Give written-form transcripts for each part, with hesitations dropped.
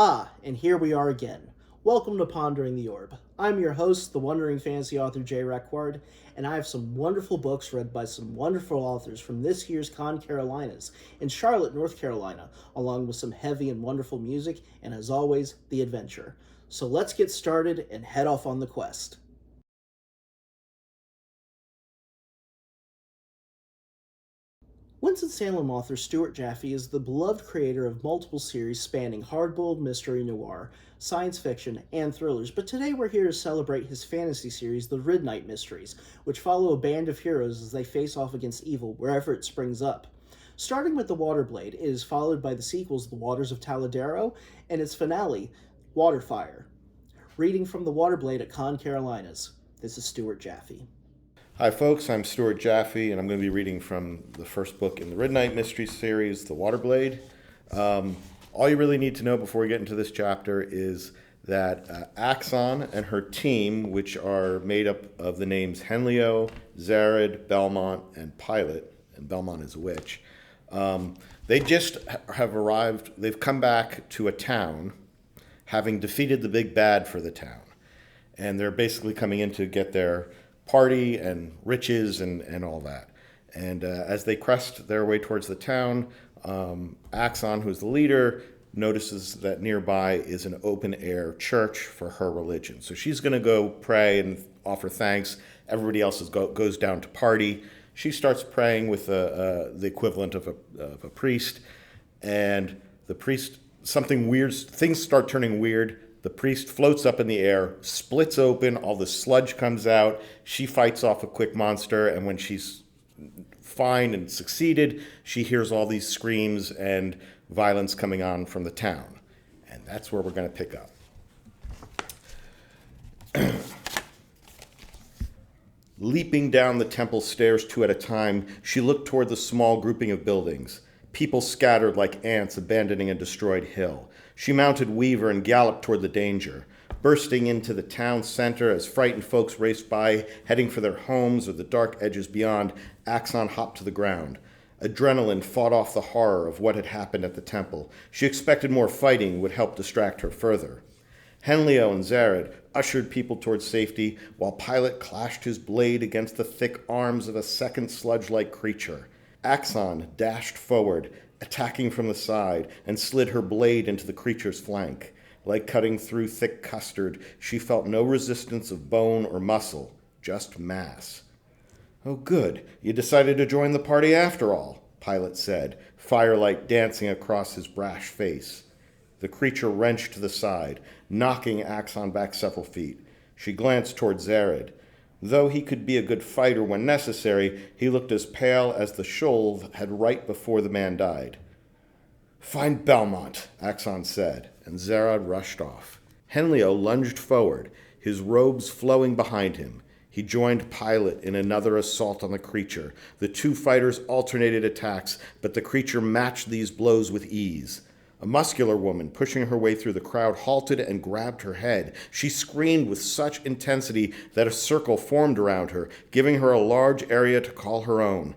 And here we are again. Welcome to Pondering the Orb. I'm your host, the wandering fantasy author Requard, and I have some wonderful books read by some wonderful authors from this year's Con Carolinas in Charlotte, North Carolina, along with some heavy and wonderful music, and as always, the adventure. So let's get started and head off on the quest. Winston-Salem author Stuart Jaffe is the beloved creator of multiple series spanning hard-boiled mystery noir, science fiction, and thrillers, but today we're here to celebrate his fantasy series, The Midnight Mysteries, which follow a band of heroes as they face off against evil wherever it springs up. Starting with The Waterblade, it is followed by the sequels The Waters of Taladero and its finale, Waterfire. Reading from The Waterblade at Con Carolinas, this is Stuart Jaffe. Hi folks, I'm Stuart Jaffe, and I'm going to be reading from the first book in the Midnight Mysteries series, The Waterblade. All you really need to know before we get into this chapter is that Axon and her team, which are made up of the names Henleo, Zared, Belmont, and Pilot, and Belmont is a witch, they just have arrived, they've come back to a town, having defeated the big bad for the town. And they're basically coming in to get their party and riches and all that. And as they crest their way towards the town, Axon, who's the leader, notices that nearby is an open-air church for her religion. So she's going to go pray and offer thanks. Everybody else goes down to party. She starts praying with the equivalent of a priest. And the priest, something weird, things start turning weird. The priest floats up in the air, splits open, all the sludge comes out. She fights off a quick monster, and when she's fine and succeeded, she hears all these screams and violence coming on from the town. And that's where we're going to pick up. Leaping down the temple stairs two at a time, she looked toward the small grouping of buildings. People scattered like ants abandoning a destroyed hill. She mounted Weaver and galloped toward the danger, bursting into the town center as frightened folks raced by, heading for their homes or the dark edges beyond. Axon hopped to the ground. Adrenaline fought off the horror of what had happened at the temple. She expected more fighting would help distract her further. Henleo and Zared ushered people towards safety, while Pilot clashed his blade against the thick arms of a second sludge-like creature. Axon dashed forward, attacking from the side, and slid her blade into the creature's flank. Like cutting through thick custard, she felt no resistance of bone or muscle, just mass. "Oh, good. You decided to join the party after all," Pilot said, firelight dancing across his brash face. The creature wrenched to the side, knocking Axon back several feet. She glanced toward Zared. Though he could be a good fighter when necessary, he looked as pale as the shoal had right before the man died. "Find Belmont," Axon said, and Zared rushed off. Henleo lunged forward, his robes flowing behind him. He joined Pilot in another assault on the creature. The two fighters alternated attacks, but the creature matched these blows with ease. A muscular woman pushing her way through the crowd halted and grabbed her head. She screamed with such intensity that a circle formed around her, giving her a large area to call her own.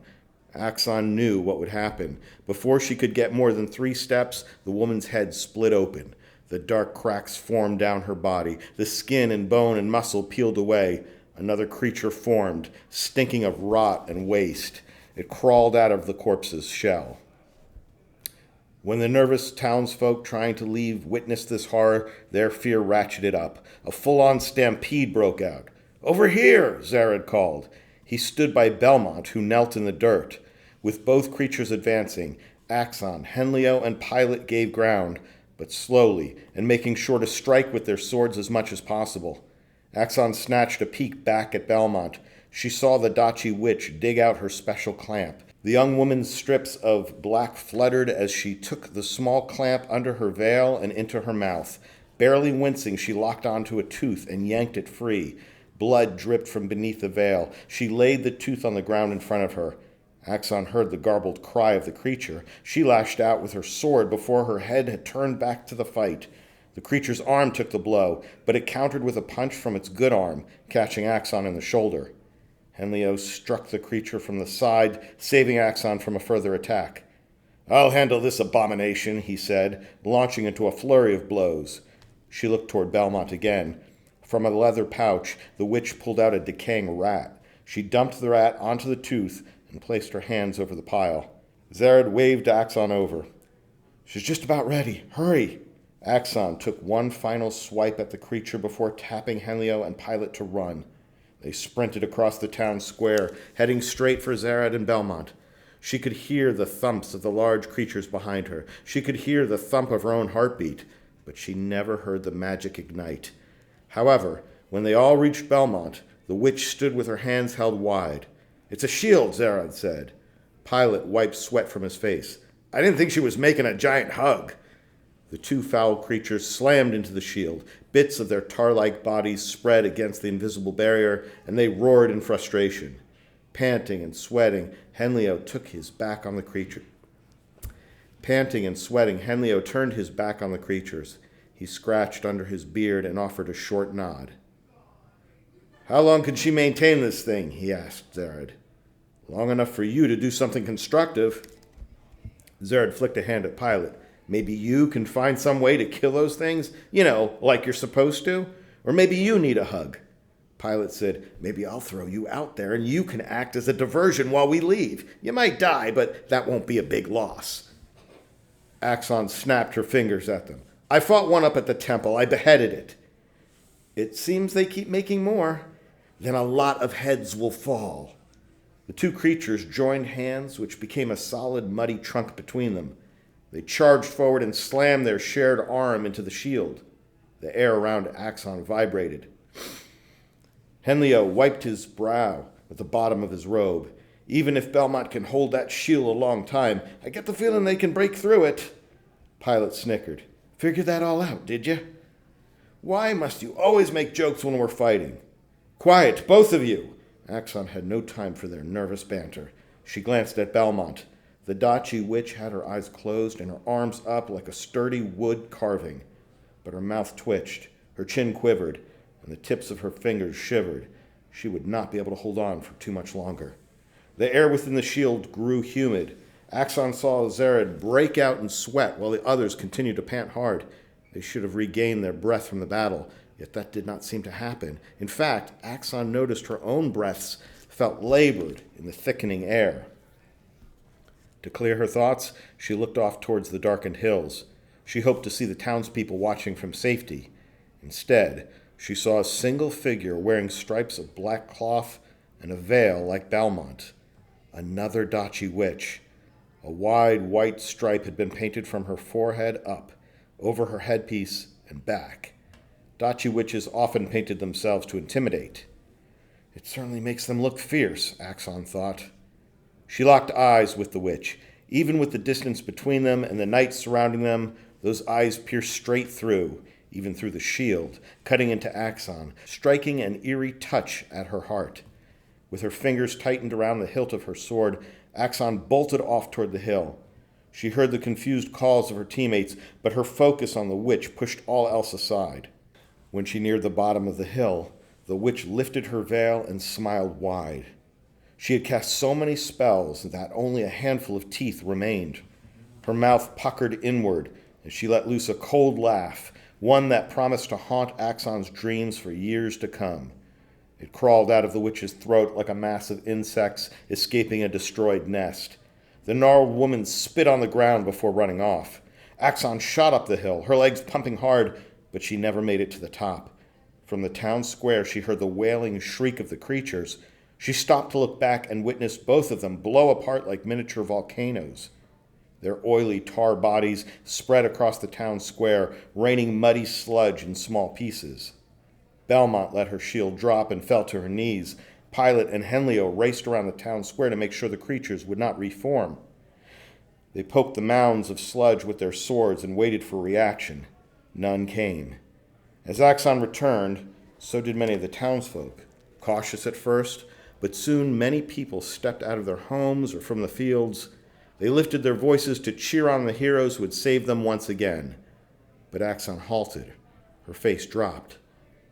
Axon knew what would happen. Before she could get more than 3 steps, the woman's head split open. The dark cracks formed down her body. The skin and bone and muscle peeled away. Another creature formed, stinking of rot and waste. It crawled out of the corpse's shell. When the nervous townsfolk trying to leave witnessed this horror, their fear ratcheted up. A full-on stampede broke out. "Over here!" Zared called. He stood by Belmont, who knelt in the dirt. With both creatures advancing, Axon, Henleo, and Pilot gave ground, but slowly, and making sure to strike with their swords as much as possible. Axon snatched a peek back at Belmont. She saw the Dachi witch dig out her special clamp. The young woman's strips of black fluttered as she took the small clamp under her veil and into her mouth. Barely wincing, she locked onto a tooth and yanked it free. Blood dripped from beneath the veil. She laid the tooth on the ground in front of her. Axon heard the garbled cry of the creature. She lashed out with her sword before her head had turned back to the fight. The creature's arm took the blow, but it countered with a punch from its good arm, catching Axon in the shoulder. Henleo struck the creature from the side, saving Axon from a further attack. I'll handle this abomination, he said, launching into a flurry of blows. She looked toward Belmont again. From a leather pouch, the witch pulled out a decaying rat. She dumped the rat onto the tooth and placed her hands over the pile. Zared waved Axon over. She's just about ready. Hurry! Axon took one final swipe at the creature before tapping Henlio and Pilot to run. They sprinted across the town square, heading straight for Zared and Belmont. She could hear the thumps of the large creatures behind her. She could hear the thump of her own heartbeat, but she never heard the magic ignite. However, when they all reached Belmont, the witch stood with her hands held wide. It's a shield, Zared said. Pilot wiped sweat from his face. I didn't think she was making a giant hug. The two foul creatures slammed into the shield. Bits of their tar-like bodies spread against the invisible barrier, and they roared in frustration. Panting and sweating, Henlio took his back on the creature. Panting and sweating, Henlio turned his back on the creatures. He scratched under his beard and offered a short nod. How long can she maintain this thing? He asked Zared. Long enough for you to do something constructive. Zared flicked a hand at Pilot. Maybe you can find some way to kill those things? You know, like you're supposed to? Or maybe you need a hug. Pilot said, maybe I'll throw you out there and you can act as a diversion while we leave. You might die, but that won't be a big loss. Axon snapped her fingers at them. I fought one up at the temple. I beheaded it. It seems they keep making more. Then a lot of heads will fall. The two creatures joined hands, which became a solid, muddy trunk between them. They charged forward and slammed their shared arm into the shield. The air around Axon vibrated. Henlio wiped his brow with the bottom of his robe. Even if Belmont can hold that shield a long time, I get the feeling they can break through it. Pilot snickered. Figured that all out, did you? Why must you always make jokes when we're fighting? Quiet, both of you! Axon had no time for their nervous banter. She glanced at Belmont. The Dachi witch had her eyes closed and her arms up like a sturdy wood carving. But her mouth twitched, her chin quivered, and the tips of her fingers shivered. She would not be able to hold on for too much longer. The air within the shield grew humid. Axon saw Zared break out in sweat while the others continued to pant hard. They should have regained their breath from the battle, yet that did not seem to happen. In fact, Axon noticed her own breaths felt labored in the thickening air. To clear her thoughts, she looked off towards the darkened hills. She hoped to see the townspeople watching from safety. Instead, she saw a single figure wearing stripes of black cloth and a veil like Belmont. Another Dachi witch. A wide white stripe had been painted from her forehead up, over her headpiece and back. Dachi witches often painted themselves to intimidate. It certainly makes them look fierce, Axon thought. She locked eyes with the witch. Even with the distance between them and the night surrounding them, those eyes pierced straight through, even through the shield, cutting into Axon, striking an eerie touch at her heart. With her fingers tightened around the hilt of her sword, Axon bolted off toward the hill. She heard the confused calls of her teammates, but her focus on the witch pushed all else aside. When she neared the bottom of the hill, the witch lifted her veil and smiled wide. She had cast so many spells that only a handful of teeth remained. Her mouth puckered inward, and she let loose a cold laugh, one that promised to haunt Axon's dreams for years to come. It crawled out of the witch's throat like a mass of insects escaping a destroyed nest. The gnarled woman spit on the ground before running off. Axon shot up the hill, her legs pumping hard, but she never made it to the top. From the town square, she heard the wailing shriek of the creatures. She stopped to look back and witnessed both of them blow apart like miniature volcanoes. Their oily tar bodies spread across the town square, raining muddy sludge in small pieces. Belmont let her shield drop and fell to her knees. Pilot and Henlio raced around the town square to make sure the creatures would not reform. They poked the mounds of sludge with their swords and waited for reaction. None came. As Axon returned, so did many of the townsfolk. Cautious at first, but soon many people stepped out of their homes or from the fields. They lifted their voices to cheer on the heroes who had saved them once again. But Axon halted. Her face dropped.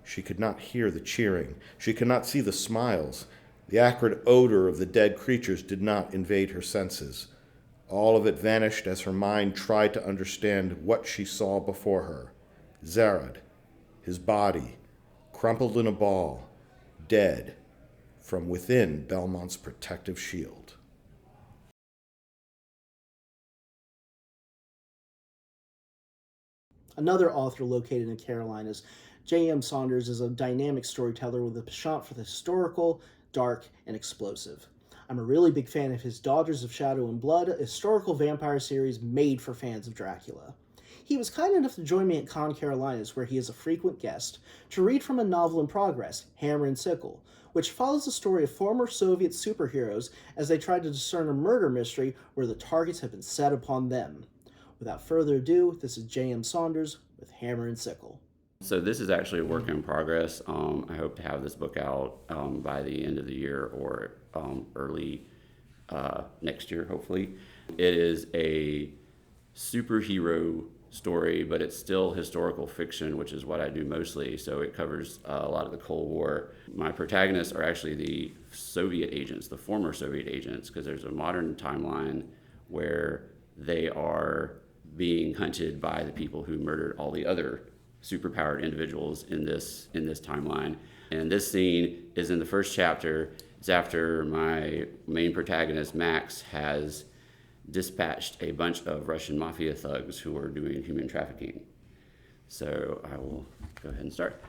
She could not hear the cheering. She could not see the smiles. The acrid odor of the dead creatures did not invade her senses. All of it vanished as her mind tried to understand what she saw before her. Zarad, his body, crumpled in a ball, dead, from within Belmont's protective shield. Another author located in Carolinas, J.M. Saunders is a dynamic storyteller with a penchant for the historical, dark, and explosive. I'm a really big fan of his Daughters of Shadow and Blood, a historical vampire series made for fans of Dracula. He was kind enough to join me at Con Carolinas, where he is a frequent guest, to read from a novel in progress, Hammer and Sickle, which follows the story of former Soviet superheroes as they try to discern a murder mystery where the targets have been set upon them. Without further ado, this is J.M. Saunders with Hammer and Sickle. So this is actually a work in progress. I hope to have this book out by the end of the year or early next year, hopefully. It is a superhero story, but it's still historical fiction, which is what I do mostly. So it covers a lot of the Cold War. My protagonists are actually the Soviet agents, the former Soviet agents, because there's a modern timeline where they are being hunted by the people who murdered all the other superpowered individuals in this timeline. And this scene is in the first chapter. It's after my main protagonist, Max, has dispatched a bunch of Russian mafia thugs who are doing human trafficking. So I will go ahead and start.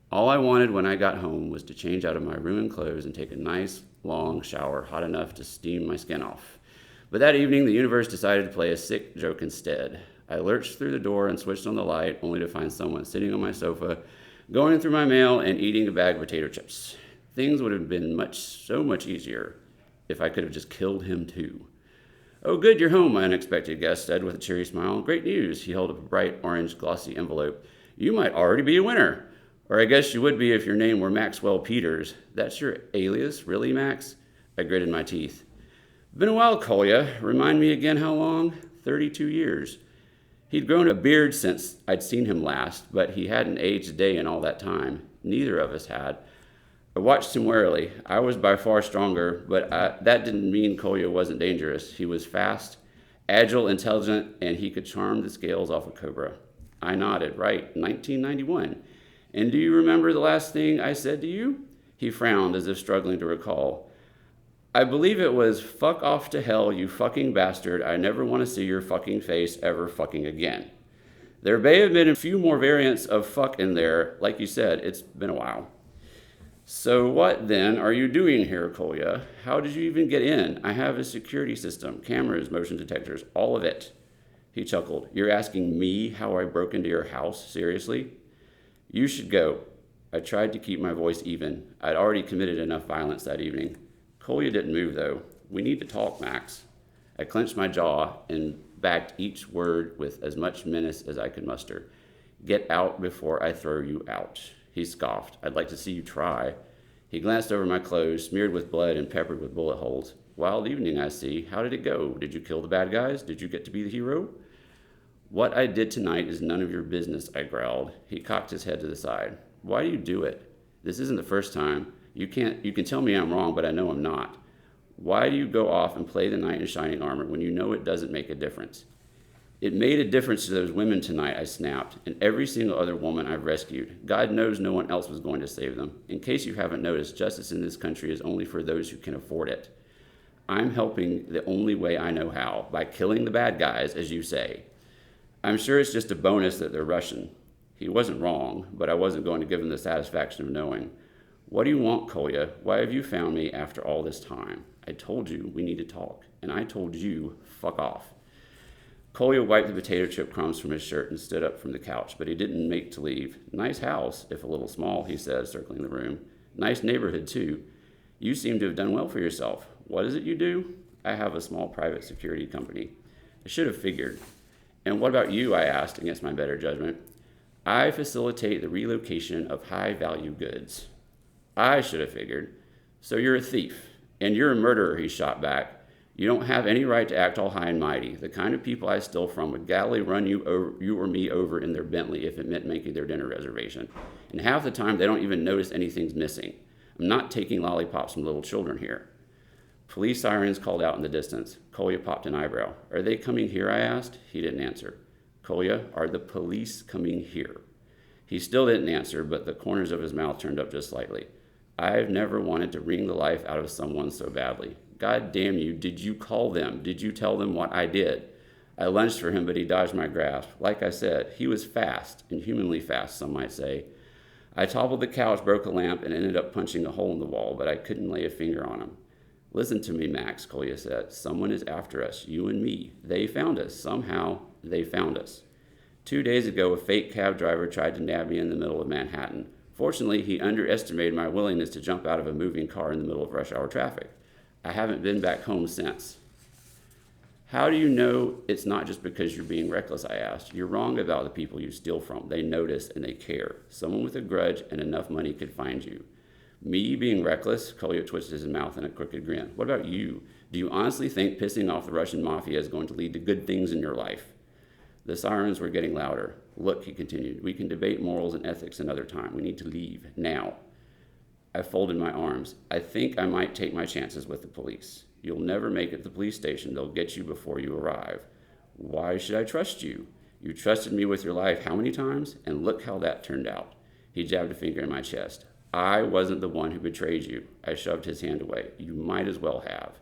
All I wanted when I got home was to change out of my ruined clothes and take a nice, long shower, hot enough to steam my skin off. But that evening, the universe decided to play a sick joke instead. I lurched through the door and switched on the light, only to find someone sitting on my sofa, going through my mail and eating a bag of potato chips. Things would have been so much easier if I could have just killed him too. "Oh, good, you're home," my unexpected guest said with a cheery smile. "Great news." He held up a bright orange glossy envelope. "You might already be a winner. Or I guess you would be if your name were Maxwell Peters. That's your alias, really, Max?" I gritted my teeth. "Been a while, Kolya. Remind me again how long?" 32 years. He'd grown a beard since I'd seen him last, but he hadn't aged a day in all that time. Neither of us had. I watched him warily. I was by far stronger, but that didn't mean Kolya wasn't dangerous. He was fast, agile, intelligent, and he could charm the scales off a cobra. I nodded. "Right, 1991. And do you remember the last thing I said to you?" He frowned as if struggling to recall. "I believe it was, 'Fuck off to hell, you fucking bastard. I never want to see your fucking face ever fucking again.' There may have been a few more variants of fuck in there. Like you said, it's been a while." "So what, then, are you doing here, Kolya? How did you even get in? I have a security system, cameras, motion detectors, all of it." He chuckled. "You're asking me how I broke into your house? Seriously?" "You should go." I tried to keep my voice even. I'd already committed enough violence that evening. Kolya didn't move, though. "We need to talk, Max." I clenched my jaw and backed each word with as much menace as I could muster. "Get out before I throw you out." He scoffed. "I'd like to see you try." He glanced over my clothes, smeared with blood and peppered with bullet holes. "Wild evening, I see. How did it go? Did you kill the bad guys? Did you get to be the hero?" "What I did tonight is none of your business," I growled. He cocked his head to the side. "Why do you do it? This isn't the first time. You can tell me I'm wrong, but I know I'm not. Why do you go off and play the knight in shining armor when you know it doesn't make a difference?" "It made a difference to those women tonight," I snapped, "and every single other woman I've rescued. God knows no one else was going to save them. In case you haven't noticed, justice in this country is only for those who can afford it. I'm helping the only way I know how, by killing the bad guys, as you say. I'm sure it's just a bonus that they're Russian." He wasn't wrong, but I wasn't going to give him the satisfaction of knowing. "What do you want, Kolya? Why have you found me after all this time? I told you we need to talk, and I told you, fuck off." Kolya wiped the potato chip crumbs from his shirt and stood up from the couch, but he didn't make to leave. "Nice house, if a little small," he said, circling the room. "Nice neighborhood, too. You seem to have done well for yourself. What is it you do?" "I have a small private security company." I should have figured. "And what about you?" I asked, against my better judgment. "I facilitate the relocation of high-value goods." I should have figured. "So you're a thief, and you're a murderer," he shot back. "You don't have any right to act all high and mighty. The kind of people I steal from would gladly run you or me over in their Bentley if it meant making their dinner reservation. And half the time, they don't even notice anything's missing. I'm not taking lollipops from little children here." Police sirens called out in the distance. Kolya popped an eyebrow. Are they coming here, I asked. He didn't answer. Kolya, are the police coming here? He still didn't answer, but the corners of his mouth turned up just slightly. I've never wanted to wring the life out of someone so badly. God damn you, did you call them? Did you tell them what I did? I lunged for him, but he dodged my grasp. Like I said, he was fast, inhumanly fast, some might say. I toppled the couch, broke a lamp, and ended up punching a hole in the wall, but I couldn't lay a finger on him. Listen to me, Max, Kolya said. Someone is after us, you and me. They found us. Somehow, they found us. 2 days ago, a fake cab driver tried to nab me in the middle of Manhattan. Fortunately, he underestimated my willingness to jump out of a moving car in the middle of rush hour traffic. I haven't been back home since. How do you know it's not just because you're being reckless, I asked. You're wrong about the people you steal from. They notice and they care. Someone with a grudge and enough money could find you. Me being reckless? Kolya twisted his mouth in a crooked grin. What about you? Do you honestly think pissing off the Russian mafia is going to lead to good things in your life? The sirens were getting louder. Look, he continued, we can debate morals and ethics another time. We need to leave now. I folded my arms. I think I might take my chances with the police. You'll never make it to the police station. They'll get you before you arrive. Why should I trust you? You trusted me with your life how many times? And look how that turned out. He jabbed a finger in my chest. I wasn't the one who betrayed you. I shoved his hand away. You might as well have.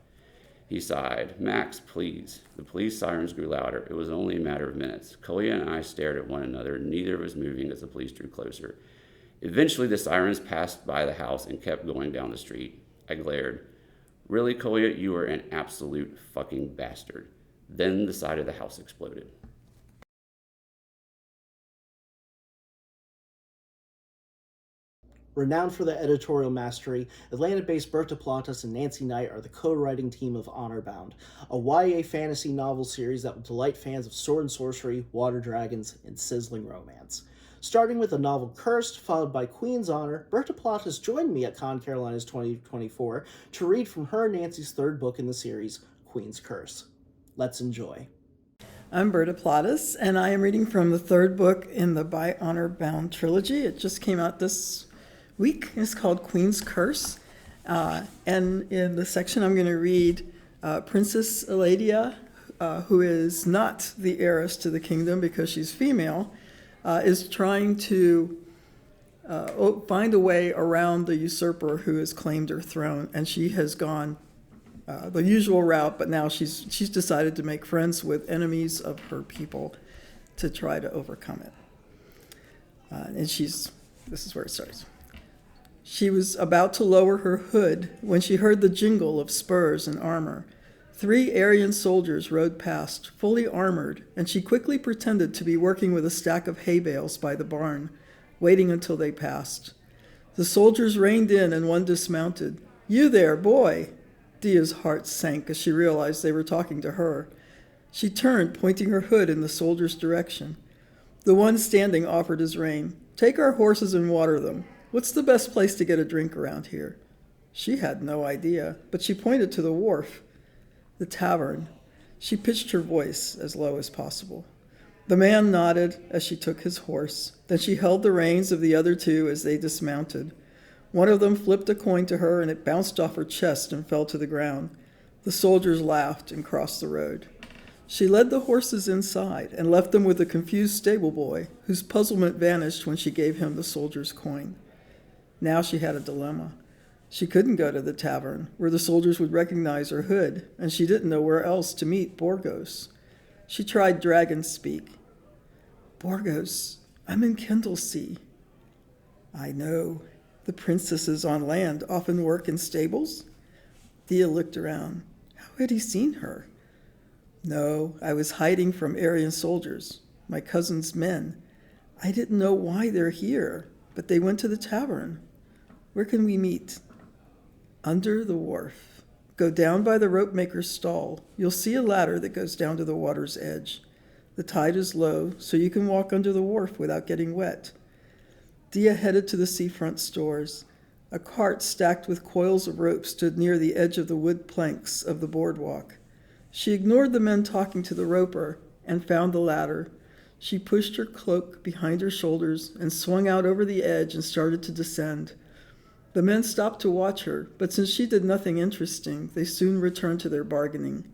He sighed. Max, please. The police sirens grew louder. It was only a matter of minutes. Kolya and I stared at one another, neither of us moving as the police drew closer. Eventually, the sirens passed by the house and kept going down the street. I glared. Really, Kolya, you are an absolute fucking bastard. Then the side of the house exploded. Renowned for their editorial mastery, Atlanta-based Berta Platas and Nancy Knight are the co-writing team of Honorbound, a YA fantasy novel series that will delight fans of sword and sorcery, water dragons, and sizzling romance. Starting with the novel Cursed, followed by Queen's Honor, Berta Platas joined me at Con Carolinas 2024 to read from her and Nancy's third book in the series, Queen's Curse. Let's enjoy. I'm Berta Platas, and I am reading from the third book in the By Honor Bound trilogy. It just came out this week. It's called Queen's Curse. And in the section I'm going to read, Princess Eladia, who is not the heiress to the kingdom because she's female, is trying to find a way around the usurper who has claimed her throne. And she has gone the usual route, but now she's decided to make friends with enemies of her people to try to overcome it. And this is where it starts. She was about to lower her hood when she heard the jingle of spurs and armor. 3 Aryan soldiers rode past, fully armored, and she quickly pretended to be working with a stack of hay bales by the barn, waiting until they passed. The soldiers reined in and one dismounted. "You there, boy!" Dia's heart sank as she realized they were talking to her. She turned, pointing her hood in the soldier's direction. The one standing offered his rein. "Take our horses and water them. What's the best place to get a drink around here?" She had no idea, but she pointed to the wharf. The tavern. She pitched her voice as low as possible. The man nodded as she took his horse. Then she held the reins of the other 2 as they dismounted. One of them flipped a coin to her, and it bounced off her chest and fell to the ground. The soldiers laughed and crossed the road. She led the horses inside and left them with a confused stable boy, whose puzzlement vanished when she gave him the soldier's coin. Now she had a dilemma. She couldn't go to the tavern, where the soldiers would recognize her hood, and she didn't know where else to meet Borgos. She tried dragon speak. "Borgos, I'm in Kendallsea." "I know. The princesses on land often work in stables?" Dia looked around. How had he seen her? "No, I was hiding from Aryan soldiers, my cousin's men. I didn't know why they're here, but they went to the tavern. Where can we meet?" "Under the wharf. Go down by the rope maker's stall. You'll see a ladder that goes down to the water's edge. The tide is low, so you can walk under the wharf without getting wet." Dia headed to the seafront stores. A cart stacked with coils of rope stood near the edge of the wood planks of the boardwalk. She ignored the men talking to the roper and found the ladder. She pushed her cloak behind her shoulders and swung out over the edge and started to descend. The men stopped to watch her, but since she did nothing interesting, they soon returned to their bargaining.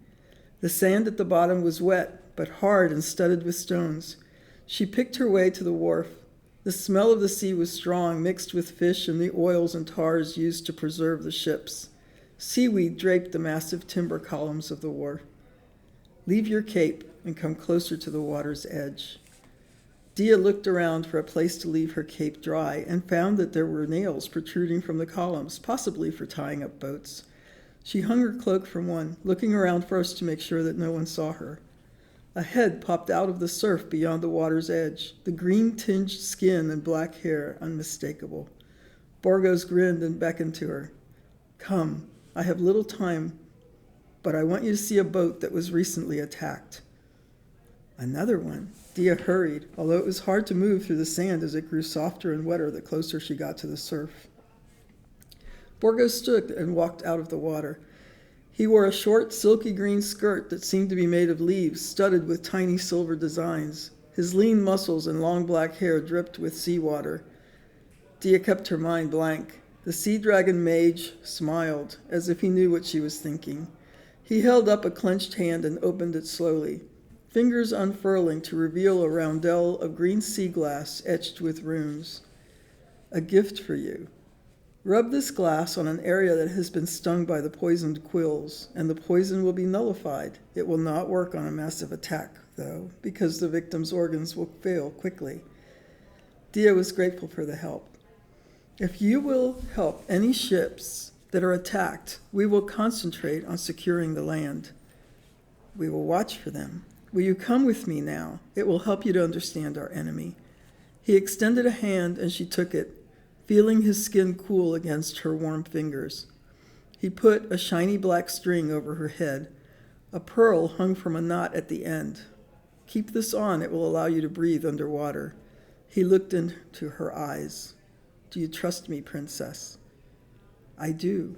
The sand at the bottom was wet, but hard and studded with stones. She picked her way to the wharf. The smell of the sea was strong, mixed with fish and the oils and tars used to preserve the ships. Seaweed draped the massive timber columns of the wharf. Leave your cape and come closer to the water's edge. Dia looked around for a place to leave her cape dry and found that there were nails protruding from the columns, possibly for tying up boats. She hung her cloak from one, looking around first to make sure that no one saw her. A head popped out of the surf beyond the water's edge, the green-tinged skin and black hair unmistakable. Borgos grinned and beckoned to her. Come, I have little time, but I want you to see a boat that was recently attacked. Another one. Dia hurried, although it was hard to move through the sand as it grew softer and wetter the closer she got to the surf. Borgos stood and walked out of the water. He wore a short, silky green skirt that seemed to be made of leaves, studded with tiny silver designs. His lean muscles and long black hair dripped with seawater. Dia kept her mind blank. The sea dragon mage smiled, as if he knew what she was thinking. He held up a clenched hand and opened it slowly, fingers unfurling to reveal a roundel of green sea glass etched with runes. A gift for you. Rub this glass on an area that has been stung by the poisoned quills, and the poison will be nullified. It will not work on a massive attack, though, because the victim's organs will fail quickly. Dia was grateful for the help. If you will help any ships that are attacked, we will concentrate on securing the land. We will watch for them. Will you come with me now? It will help you to understand our enemy. He extended a hand and she took it, feeling his skin cool against her warm fingers. He put a shiny black string over her head. A pearl hung from a knot at the end. Keep this on, it will allow you to breathe underwater. He looked into her eyes. Do you trust me, princess? I do.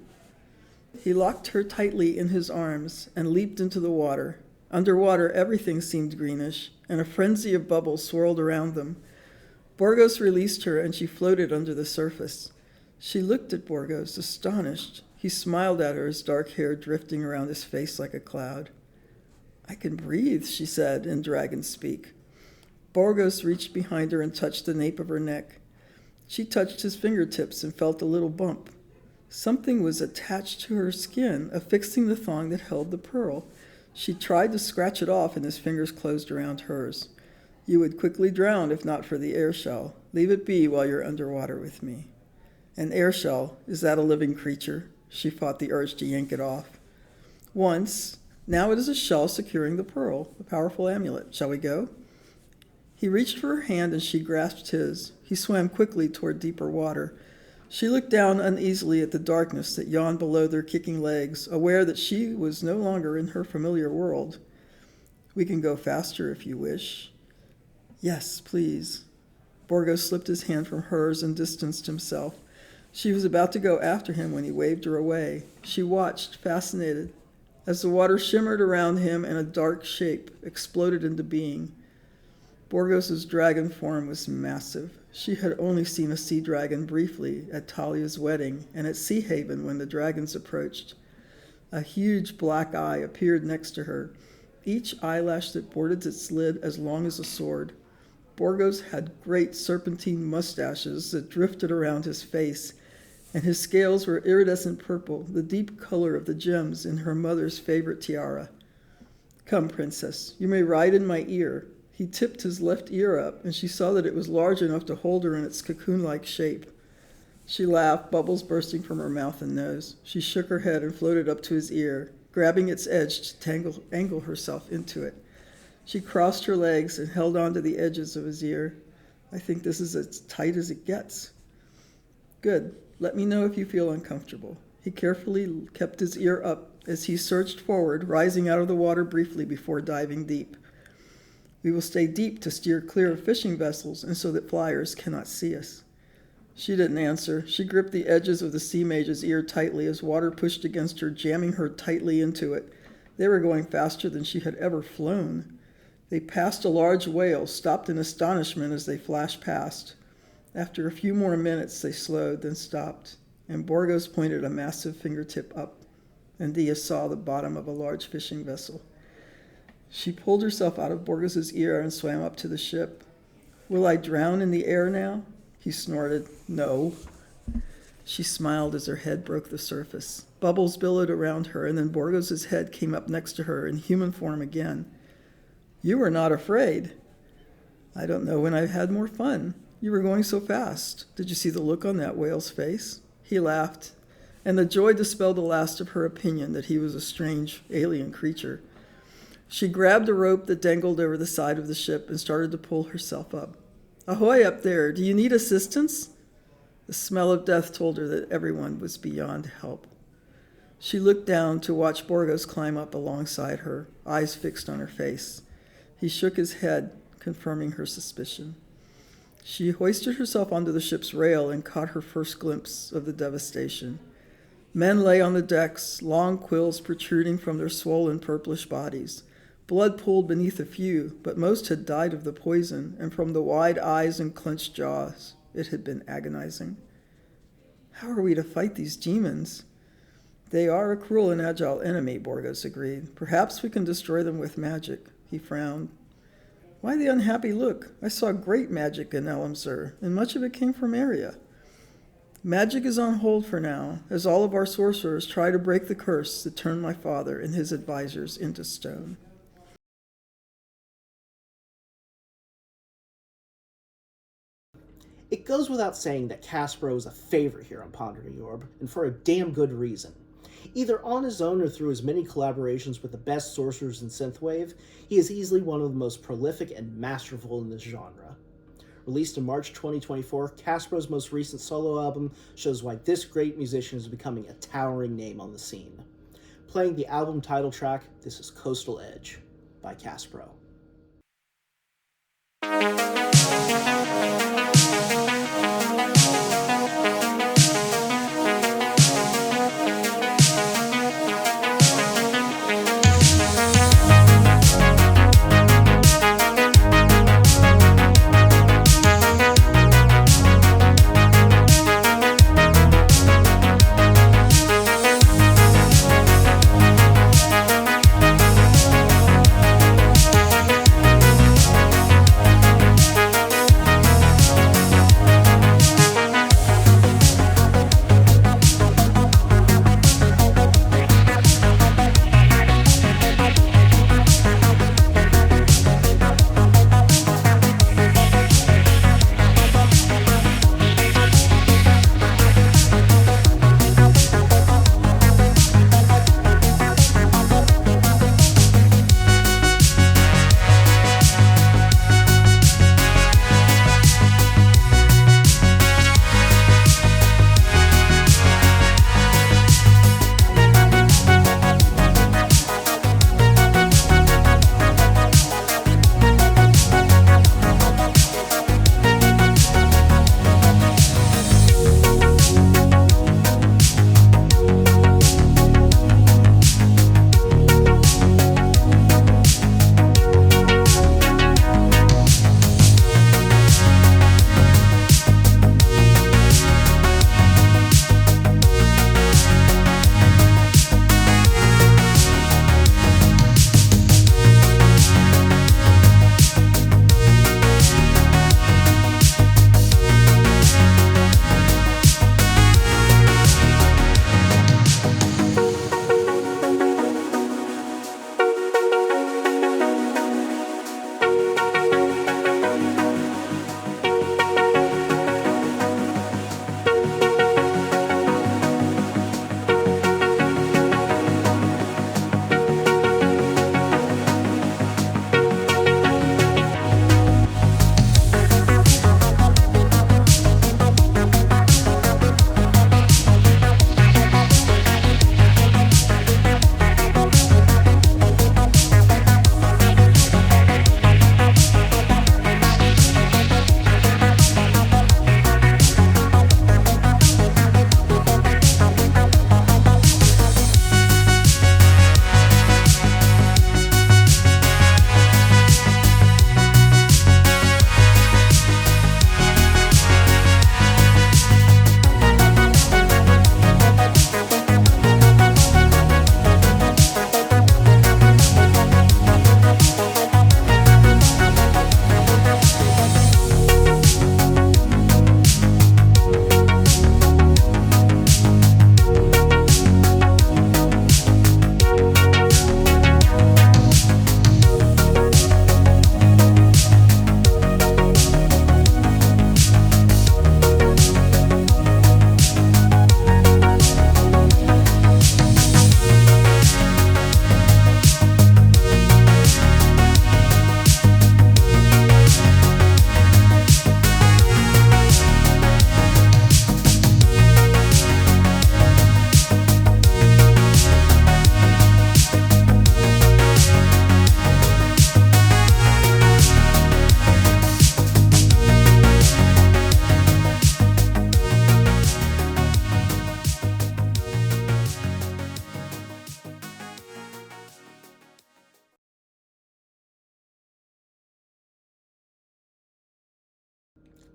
He locked her tightly in his arms and leaped into the water. Underwater, everything seemed greenish, and a frenzy of bubbles swirled around them. Borgos released her, and she floated under the surface. She looked at Borgos, astonished. He smiled at her, his dark hair drifting around his face like a cloud. I can breathe, she said in dragon speak. Borgos reached behind her and touched the nape of her neck. She touched his fingertips and felt a little bump. Something was attached to her skin, affixing the thong that held the pearl. She tried to scratch it off, and his fingers closed around hers. You would quickly drown if not for the air shell. Leave it be while you're underwater with me. An air shell, is that a living creature? She fought the urge to yank it off. Once, now it is a shell securing the pearl, a powerful amulet. Shall we go? He reached for her hand and she grasped his. He swam quickly toward deeper water. She looked down uneasily at the darkness that yawned below their kicking legs, aware that she was no longer in her familiar world. We can go faster if you wish. Yes, please. Borgos slipped his hand from hers and distanced himself. She was about to go after him when he waved her away. She watched, fascinated, as the water shimmered around him and a dark shape exploded into being. Borgos's dragon form was massive. She had only seen a sea dragon briefly at Talia's wedding and at Sea Haven when the dragons approached. A huge black eye appeared next to her, each eyelash that bordered its lid as long as a sword. Borgos had great serpentine mustaches that drifted around his face, and his scales were iridescent purple, the deep color of the gems in her mother's favorite tiara. Come, princess, you may ride in my ear. He tipped his left ear up, and she saw that it was large enough to hold her in its cocoon-like shape. She laughed, bubbles bursting from her mouth and nose. She shook her head and floated up to his ear, grabbing its edge to angle herself into it. She crossed her legs and held on to the edges of his ear. I think this is as tight as it gets. Good. Let me know if you feel uncomfortable. He carefully kept his ear up as he surged forward, rising out of the water briefly before diving deep. We will stay deep to steer clear of fishing vessels and so that flyers cannot see us. She didn't answer. She gripped the edges of the sea mage's ear tightly as water pushed against her, jamming her tightly into it. They were going faster than she had ever flown. They passed a large whale, stopped in astonishment as they flashed past. After a few more minutes, they slowed, then stopped. and Borgos pointed a massive fingertip up, and Dia saw the bottom of a large fishing vessel. She pulled herself out of Borgos's ear and swam up to the ship. "Will I drown in the air now?" He snorted. "No." She smiled as her head broke the surface. Bubbles billowed around her, and then Borgos's head came up next to her in human form again. "You were not afraid." "I don't know when I've had more fun. You were going so fast. Did you see the look on that whale's face?" He laughed, and the joy dispelled the last of her opinion that he was a strange alien creature. She grabbed a rope that dangled over the side of the ship and started to pull herself up. "Ahoy up there! Do you need assistance?" The smell of death told her that everyone was beyond help. She looked down to watch Borgos climb up alongside her, eyes fixed on her face. He shook his head, confirming her suspicion. She hoisted herself onto the ship's rail and caught her first glimpse of the devastation. Men lay on the decks, long quills protruding from their swollen purplish bodies. Blood pooled beneath a few, but most had died of the poison, and from the wide eyes and clenched jaws, it had been agonizing. "How are we to fight these demons?" "They are a cruel and agile enemy," Borgos agreed. "Perhaps we can destroy them with magic." He frowned. "Why the unhappy look? I saw great magic in Elamsur, and much of it came from Aria." "Magic is on hold for now, as all of our sorcerers try to break the curse that turned my father and his advisors into stone." It goes without saying that Caspero is a favorite here on Pondering the Orb, and for a damn good reason. Either on his own or through his many collaborations with the best sorcerers in synthwave, he is easily one of the most prolific and masterful in this genre. Released in March 2024, Caspero's most recent solo album shows why this great musician is becoming a towering name on the scene. Playing the album title track, this is Coastal Edge by Caspero.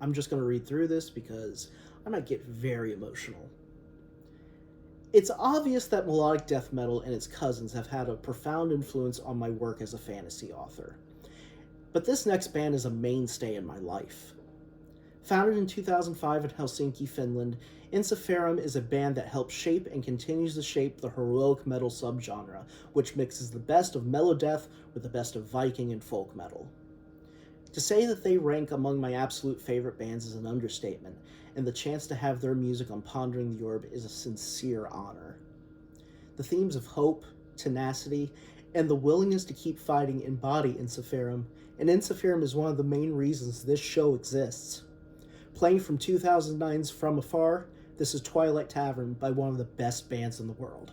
I'm just going to read through this because I might get very emotional. It's obvious that melodic death metal and its cousins have had a profound influence on my work as a fantasy author. But this next band is a mainstay in my life. Founded in 2005 in Helsinki, Finland, Ensiferum is a band that helped shape and continues to shape the heroic metal subgenre, which mixes the best of mellow death with the best of Viking and folk metal. To say that they rank among my absolute favorite bands is an understatement, and the chance to have their music on Pondering the Orb is a sincere honor. The themes of hope, tenacity, and the willingness to keep fighting embody Ensiferum, and Ensiferum is one of the main reasons this show exists. Playing from 2009's From Afar, this is Twilight Tavern by one of the best bands in the world.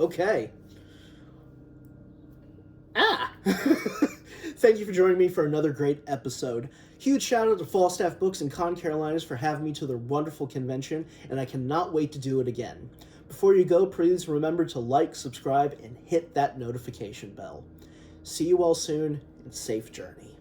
Okay. Thank you for joining me for another great episode. Huge shout out to Falstaff Books and Con Carolinas for having me to their wonderful convention, and I cannot wait to do it again. Before you go, please remember to like, subscribe, and hit that notification bell. See you all soon, and safe journey.